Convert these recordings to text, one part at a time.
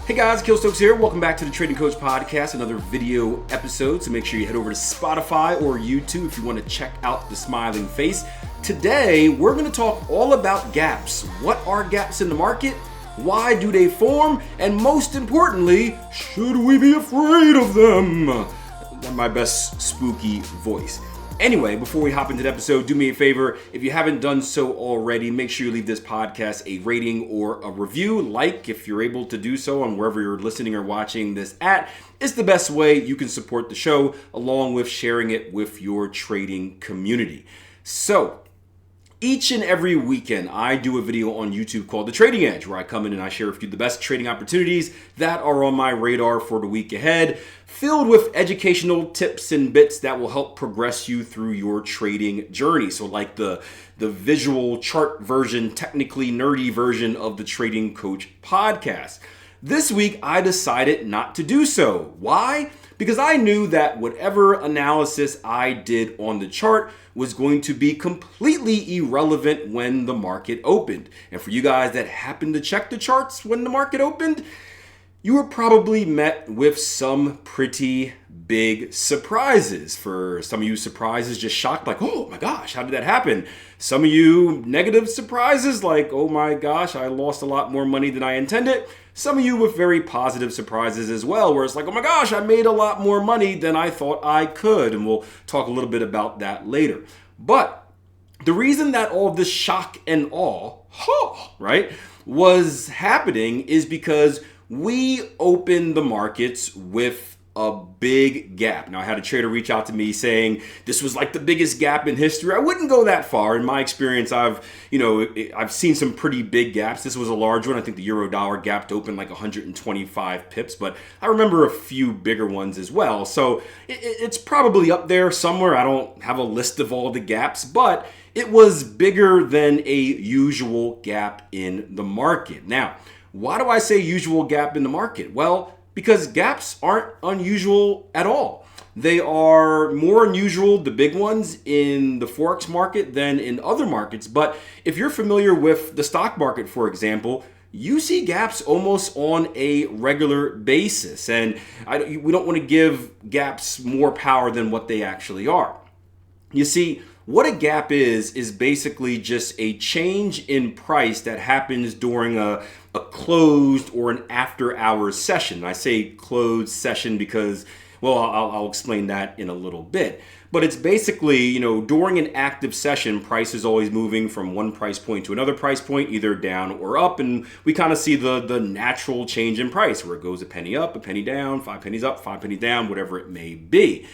Hey guys, AKIL'S here. Welcome back to the Trading Coach Podcast, another video episode. So make sure you head over to Spotify or YouTube if you want to check out the smiling face. Today, we're going to talk all about gaps. What are gaps in the market? Why do they form? And most importantly, should we be afraid of them? My best spooky voice. Anyway, before we hop into the episode, do me a favor. If you haven't done so already, make sure you leave this podcast a rating or a review. Like, if you're able to do so on wherever you're listening or watching this at. It's the best way you can support the show, along with sharing it with your trading community. So, each and every weekend, I do a video on YouTube called The Trading Edge, where I come in and I share with you the best trading opportunities that are on my radar for the week ahead, filled with educational tips and bits that will help progress you through your trading journey. So like the visual chart version, technically nerdy version of the Trading Coach podcast. This week, I decided not to do so. Why? Because I knew that whatever analysis I did on the chart was going to be completely irrelevant when the market opened. And for you guys that happened to check the charts when the market opened, you were probably met with some pretty big surprises. For some of you, surprises just shocked, like, oh my gosh, how did that happen? Some of you, negative surprises, like, oh my gosh, I lost a lot more money than I intended. Some of you with very positive surprises as well, where it's like, oh my gosh, I made a lot more money than I thought I could. And we'll talk a little bit about that later. But the reason that all this shock and awe, right, was happening is because we opened the markets with a big gap. Now, I had a trader reach out to me saying this was like the biggest gap in history. I wouldn't go that far. In my experience, I've seen some pretty big gaps. This was a large one. I think the euro dollar gap opened like 125 pips, but I remember a few bigger ones as well. So it's probably up there somewhere. I don't have a list of all the gaps, but it was bigger than a usual gap in the market. Now, why do I say usual gap in the market? Well, because gaps aren't unusual at all. They are more unusual, the big ones, in the Forex market than in other markets. But if you're familiar with the stock market, for example, you see gaps almost on a regular basis. And we don't want to give gaps more power than what they actually are. You see, what a gap is basically just a change in price that happens during a closed or an after hours session. I say closed session because, well, I'll explain that in a little bit. But it's basically, during an active session, price is always moving from one price point to another price point, either down or up. And we kind of see the natural change in price where it goes a penny up, a penny down, 5 pennies up, 5 pennies down, whatever it may be.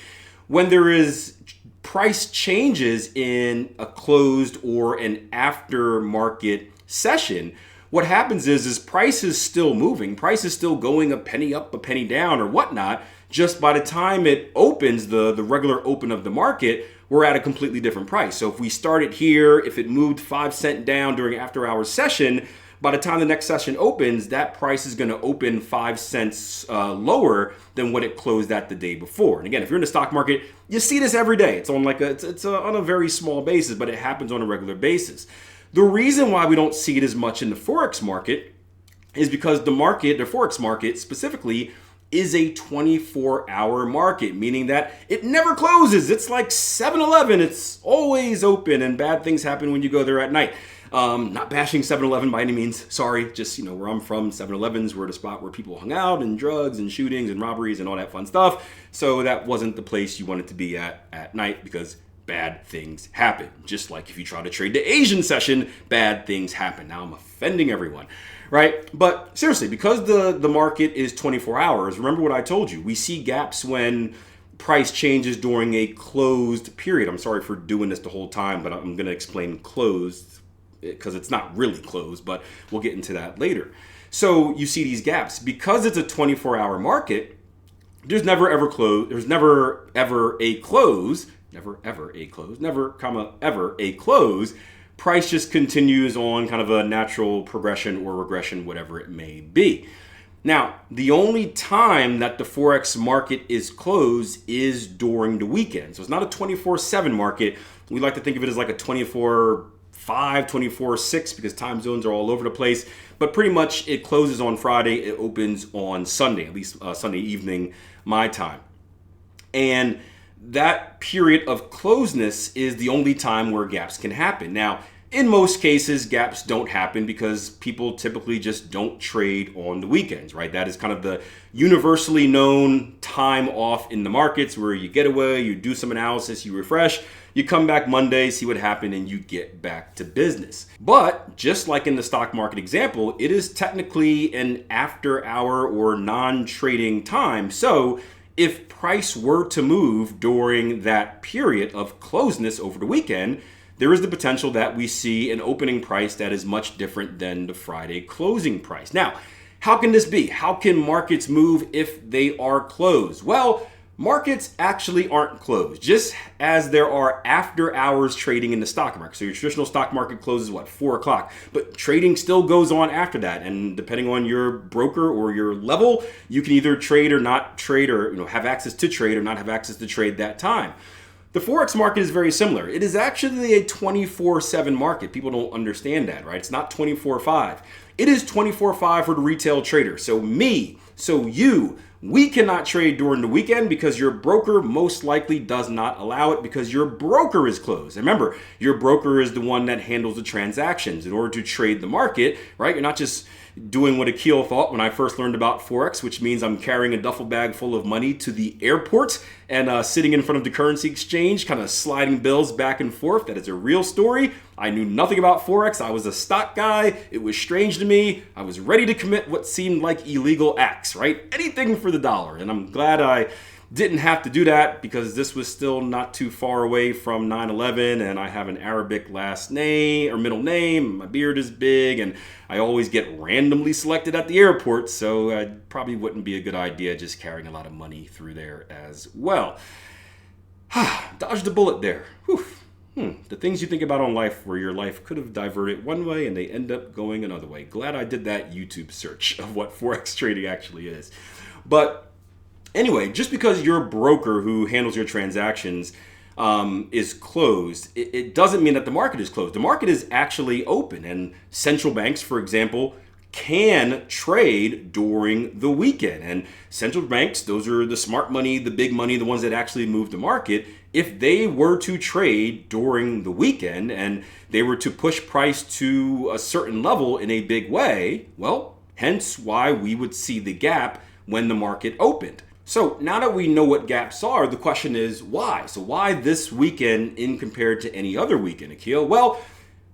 When there is price changes in a closed or an aftermarket session, what happens is price is still moving. Price is still going a penny up, a penny down, or whatnot. Just by the time it opens, the regular open of the market, we're at a completely different price. So if we started here, if it moved 5 cents down during after hours session, by the time the next session opens, that price is going to open 5 cents lower than what it closed at the day before. And again, if you're in the stock market, you see this every day. It's on on a very small basis, but it happens on a regular basis. The reason why we don't see it as much in the Forex market is because the Forex market specifically, is a 24-hour market, meaning that it never closes. It's like 7-Eleven. It's always open, and bad things happen when you go there at night. Not bashing 7-Eleven by any means. Sorry, just, where I'm from, 7-Elevens were the spot where people hung out, and drugs and shootings and robberies and all that fun stuff. So that wasn't the place you wanted to be at night, because bad things happen. Just like if you try to trade the Asian session, bad things happen. Now I'm offending everyone, right? But seriously, because the market is 24 hours, remember what I told you. We see gaps when price changes during a closed period. I'm sorry for doing this the whole time, but I'm going to explain closed because it's not really closed, but we'll get into that later. So you see these gaps. Because it's a 24-hour market, there's never ever a close. Never, ever a close. Never, ever a close. Price just continues on kind of a natural progression or regression, whatever it may be. Now, the only time that the Forex market is closed is during the weekend. So it's not a 24/7 market. We like to think of it as like a 24/5, 24/6 because time zones are all over the place. but pretty much it closes on Friday, it opens on Sunday, at least Sunday evening, my time. And that period of closeness is the only time where gaps can happen. Now, in most cases, gaps don't happen because people typically just don't trade on the weekends, right? That is kind of the universally known time off in the markets where you get away, you do some analysis, you refresh, you come back Monday, see what happened, and you get back to business. But just like in the stock market example, it is technically an after hour or non-trading time. So if price were to move during that period of closeness over the weekend, there is the potential that we see an opening price that is much different than the Friday closing price. Now, how can this be? How can markets move if they are closed? Well, markets actually aren't closed, just as there are after hours trading in the stock market. So your traditional stock market closes, 4 o'clock, but trading still goes on after that. And depending on your broker or your level, you can either trade or not trade, or have access to trade or not have access to trade that time. The Forex market is very similar. It is actually a 24/7 market. People don't understand that, right? It's not 24/5. It is 24/5 for the retail trader. So you, we cannot trade during the weekend because your broker most likely does not allow it because your broker is closed. And remember, your broker is the one that handles the transactions. In order to trade the market, right? You're not just doing what Akil thought when I first learned about Forex, which means I'm carrying a duffel bag full of money to the airport and sitting in front of the currency exchange, kind of sliding bills back and forth. That is a real story. I knew nothing about Forex. I was a stock guy. It was strange to me. I was ready to commit what seemed like illegal acts, right? Anything for the dollar. And I'm glad I didn't have to do that because this was still not too far away from 9/11, and I have an Arabic last name or middle name. My beard is big, and I always get randomly selected at the airport, so it probably wouldn't be a good idea just carrying a lot of money through there as well. Dodged a bullet there. Whew. The things you think about on life where your life could have diverted one way and they end up going another way. Glad I did that YouTube search of what Forex trading actually is. But anyway, just because your broker who handles your transactions is closed, it doesn't mean that the market is closed. The market is actually open, and central banks, for example, can trade during the weekend. And central banks, those are the smart money, the big money, the ones that actually move the market. If they were to trade during the weekend and they were to push price to a certain level in a big way, well, hence why we would see the gap when the market opened. So now that we know what gaps are, the question is why? So why this weekend in compared to any other weekend, Akil? Well,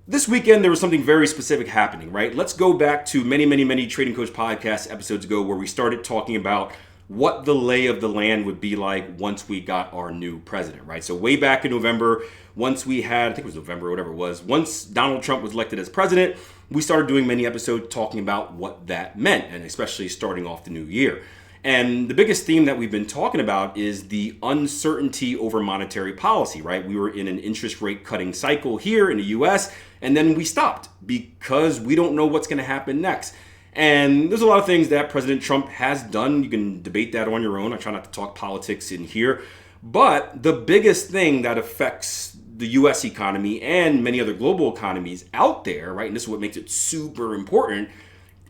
this weekend there was something very specific happening, right? Let's go back to many Trading Coach podcast episodes ago where we started talking about what the lay of the land would be like once we got our new president, right? So way back in November, once we had, I think it was November or whatever it was, once Donald Trump was elected as president, we started doing many episodes talking about what that meant, and especially starting off the new year. And the biggest theme that we've been talking about is the uncertainty over monetary policy, right? We were in an interest rate cutting cycle here in the US, and then we stopped because we don't know what's going to happen next. And there's a lot of things that President Trump has done. You can debate that on your own. I try not to talk politics in here. But the biggest thing that affects the US economy and many other global economies out there, right, and this is what makes it super important,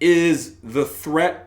is the threat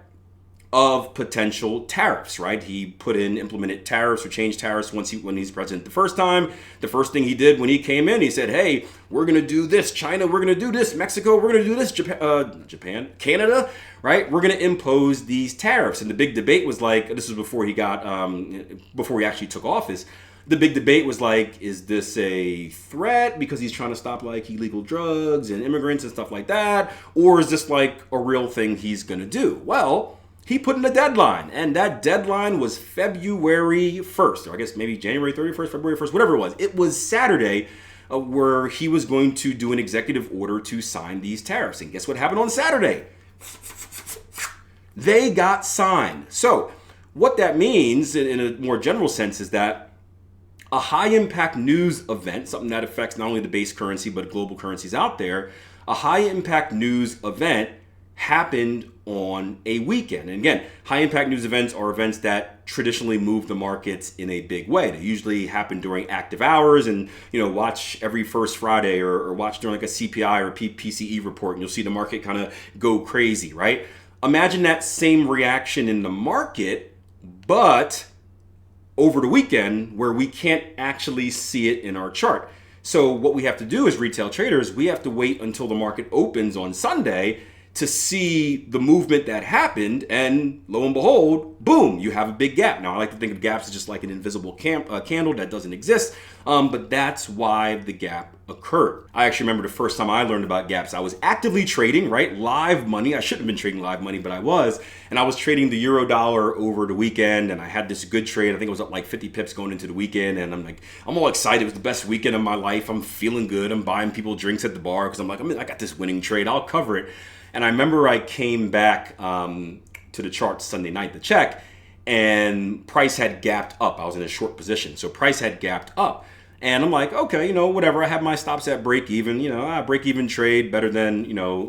of potential tariffs, right? He implemented tariffs or changed tariffs when he's president the first time. The first thing he did when he came in, he said, hey, we're going to do this. China, we're going to do this. Mexico, we're going to do this. Japan, Canada, right? We're going to impose these tariffs. And the big debate was like, this was before he before he actually took office. The big debate was like, is this a threat because he's trying to stop like illegal drugs and immigrants and stuff like that? Or is this like a real thing he's going to do? Well, he put in a deadline, and that deadline was February 1st, or I guess maybe January 31st, February 1st, whatever it was. It was Saturday where he was going to do an executive order to sign these tariffs. And guess what happened on Saturday? They got signed. So what that means in a more general sense is that a high impact news event, something that affects not only the base currency but global currencies out there, a high impact news event happened on a weekend. And again, high impact news events are events that traditionally move the markets in a big way. They usually happen during active hours, and watch every first Friday or watch during like a CPI or PCE report, and you'll see the market kind of go crazy, right? Imagine that same reaction in the market, but over the weekend where we can't actually see it in our chart. So what we have to do as retail traders, we have to wait until the market opens on Sunday to see the movement that happened, and lo and behold, boom, you have a big gap. Now, I like to think of gaps as just like an invisible candle that doesn't exist, but that's why the gap occurred. I actually remember the first time I learned about gaps, I was actively trading, right? Live money. I shouldn't have been trading live money, but I was. And I was trading the euro dollar over the weekend, and I had this good trade. I think it was up like 50 pips going into the weekend, and I'm all excited. It was the best weekend of my life. I'm feeling good. I'm buying people drinks at the bar because I'm like, I got this winning trade. I'll cover it. And I remember I came back to the chart Sunday night to check, and price had gapped up. I was in a short position, so price had gapped up. And I'm like, okay, whatever. I have my stops at break even. Break even trade better than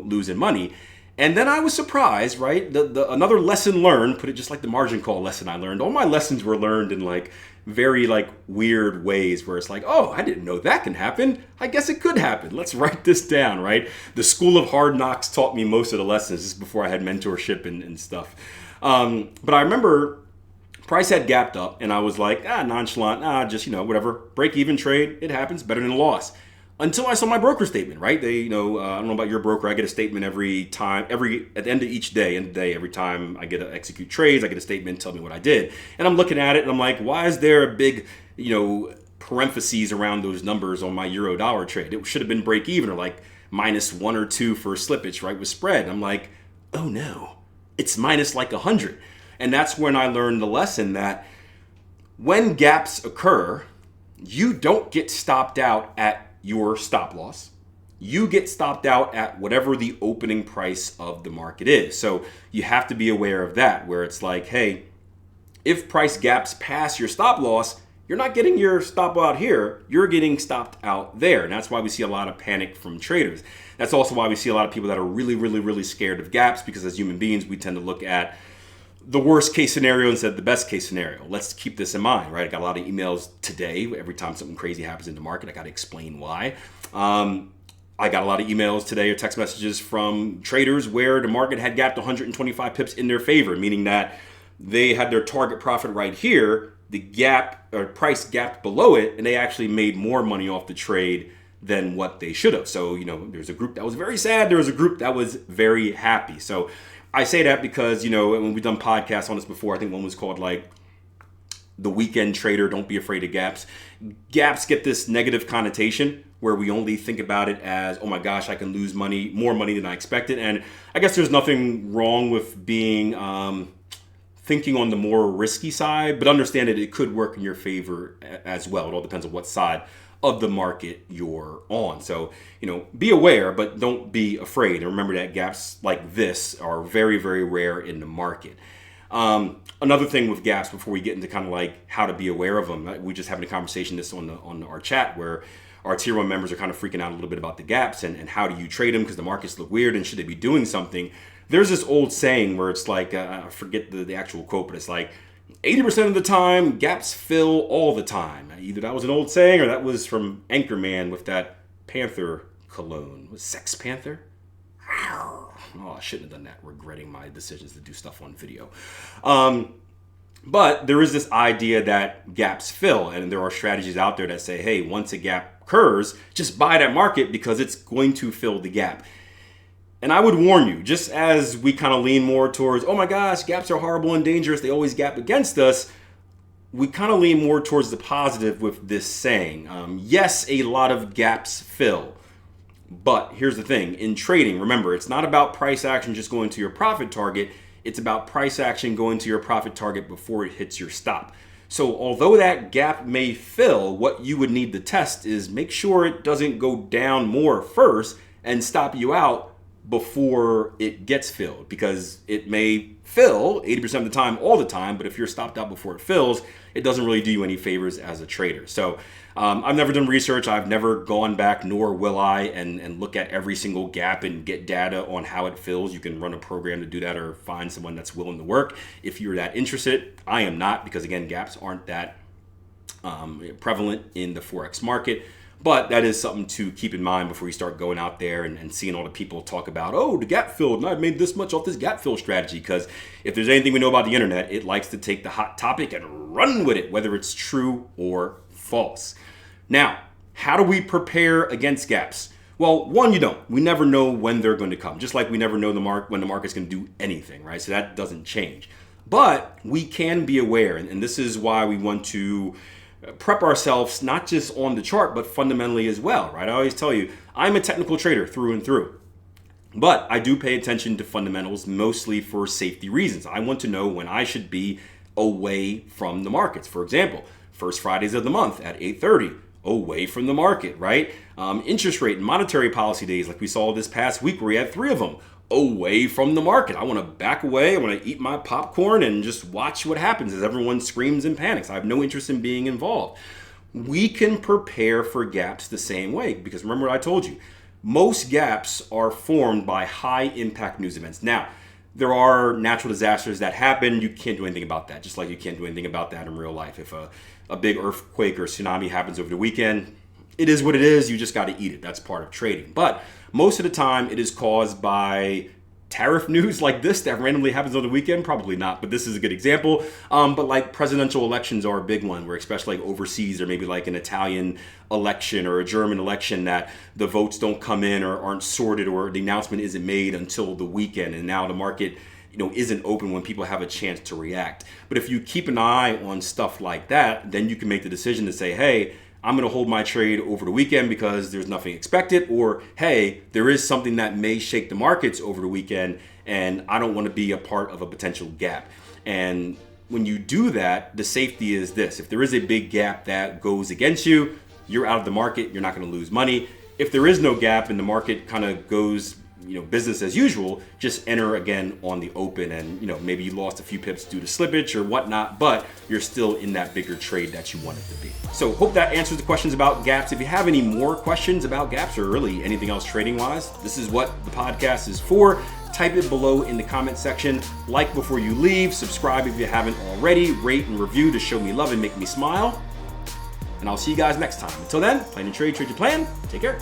losing money. And then I was surprised, right? Another lesson learned. Put it just like the margin call lesson I learned. All my lessons were learned in like very like weird ways, where it's like, oh, I didn't know that can happen. I guess it could happen. Let's write this down, right? The school of hard knocks taught me most of the lessons. This is before I had mentorship and stuff. But I remember price had gapped up, and I was like, nonchalant, just, whatever, break even trade, it happens, better than a loss. Until I saw my broker statement, right? They, I don't know about your broker, I get a statement at the end of each day, every time I get to execute trades, I get a statement, tell me what I did. And I'm looking at it, and I'm like, why is there a big, parentheses around those numbers on my euro dollar trade? It should have been break even, or like -1 or 2 for slippage, right, with spread. And I'm like, oh no, it's minus like 100. And that's when I learned the lesson that when gaps occur, you don't get stopped out at your stop loss. You get stopped out at whatever the opening price of the market is. So you have to be aware of that, where it's like, hey, if price gaps past your stop loss, you're not getting your stop out here, you're getting stopped out there. And that's why we see a lot of panic from traders. That's also why we see a lot of people that are really, really, really scared of gaps, because as human beings, we tend to look at the worst case scenario instead of the best case scenario. Let's keep this in mind, right? I got a lot of emails today. Every time something crazy happens in the market, I got to explain why. I got a lot of emails today or text messages from traders where the market had gapped 125 pips in their favor, meaning that they had their target profit right here. The gap or price gapped below it, and they actually made more money off the trade than what they should have. So, there's a group that was very sad. There was a group that was very happy. So I say that because, when we've done podcasts on this before, I think one was called like The Weekend Trader, Don't Be Afraid of Gaps. Gaps get this negative connotation where we only think about it as, oh my gosh, I can lose money, more money than I expected. And I guess there's nothing wrong with being thinking on the more risky side, but understand that it could work in your favor as well. It all depends on what side of the market you're on. So, be aware, but don't be afraid. And remember that gaps like this are very, very rare in the market. Another thing with gaps, before we get into kind of like how to be aware of them, we just having a conversation this on our chat where our tier 1 members are kind of freaking out a little bit about the gaps and how do you trade them because the markets look weird and should they be doing something. There's this old saying where it's like, I forget the actual quote, but it's like, 80% of the time, gaps fill all the time. Either that was an old saying or that was from Anchorman with that panther cologne. Was Sex Panther? Oh, I shouldn't have done that. Regretting my decisions to do stuff on video. But there is this idea that gaps fill, and there are strategies out there that say, hey, once a gap occurs, just buy that market because it's going to fill the gap. And I would warn you, just as we kind of lean more towards, oh my gosh, gaps are horrible and dangerous, they always gap against us, we kind of lean more towards the positive with this saying. Yes, a lot of gaps fill. But here's the thing, in trading, remember, it's not about price action just going to your profit target, it's about price action going to your profit target before it hits your stop. So although that gap may fill, what you would need to test is make sure it doesn't go down more first and stop you out before it gets filled, because it may fill 80% of the time, all the time, but if you're stopped out before it fills, it doesn't really do you any favors as a trader. So I've never done research. I've never gone back, nor will I, and look at every single gap and get data on how it fills. You can run a program to do that, or find someone that's willing to work if you're that interested. I am not, because again, gaps aren't that prevalent in the Forex market. But that is something to keep in mind before you start going out there and seeing all the people talk about, oh, the gap filled, and I've made this much off this gap fill strategy. Because if there's anything we know about the internet, it likes to take the hot topic and run with it, whether it's true or false. Now, how do we prepare against gaps? Well, one, you don't. We never know when they're going to come, just like we never know when the market's going to do anything, right? So that doesn't change. But we can be aware, and this is why we want to prep ourselves, not just on the chart, but fundamentally as well, right? I always tell you, I'm a technical trader through and through, but I do pay attention to fundamentals, mostly for safety reasons. I want to know when I should be away from the markets. For example, first Fridays of the month at 8:30, away from the market, right? Interest rate and monetary policy days, like we saw this past week where we had 3 of them, away from the market. I want to back away. I want to eat my popcorn and just watch what happens as everyone screams and panics. I have no interest in being involved. We can prepare for gaps the same way, because remember what I told you, most gaps are formed by high impact news events. Now, there are natural disasters that happen. You can't do anything about that, just like you can't do anything about that in real life. If a big earthquake or tsunami happens over the weekend, it is what it is. You just got to eat it. That's part of trading. But most of the time, it is caused by tariff news like this that randomly happens on the weekend. Probably not, but this is a good example. But like presidential elections are a big one, where especially like overseas, or maybe like an Italian election or a German election, that the votes don't come in or aren't sorted, or the announcement isn't made until the weekend, and now the market isn't open when people have a chance to react. But if you keep an eye on stuff like that, then you can make the decision to say, hey, I'm going to hold my trade over the weekend because there's nothing expected, or hey, there is something that may shake the markets over the weekend and I don't want to be a part of a potential gap. And when you do that, the safety is this: if there is a big gap that goes against you, you're out of the market, you're not going to lose money. If there is no gap and the market kind of goes business as usual, just enter again on the open, and maybe you lost a few pips due to slippage or whatnot, but you're still in that bigger trade that you want it to be. So hope that answers the questions about gaps. If you have any more questions about gaps, or really anything else trading wise, this is what the podcast is for. Type it below in the comment section. Like before you leave, subscribe if you haven't already, rate and review to show me love and make me smile. And I'll see you guys next time. Until then, plan your trade, trade your plan. Take care.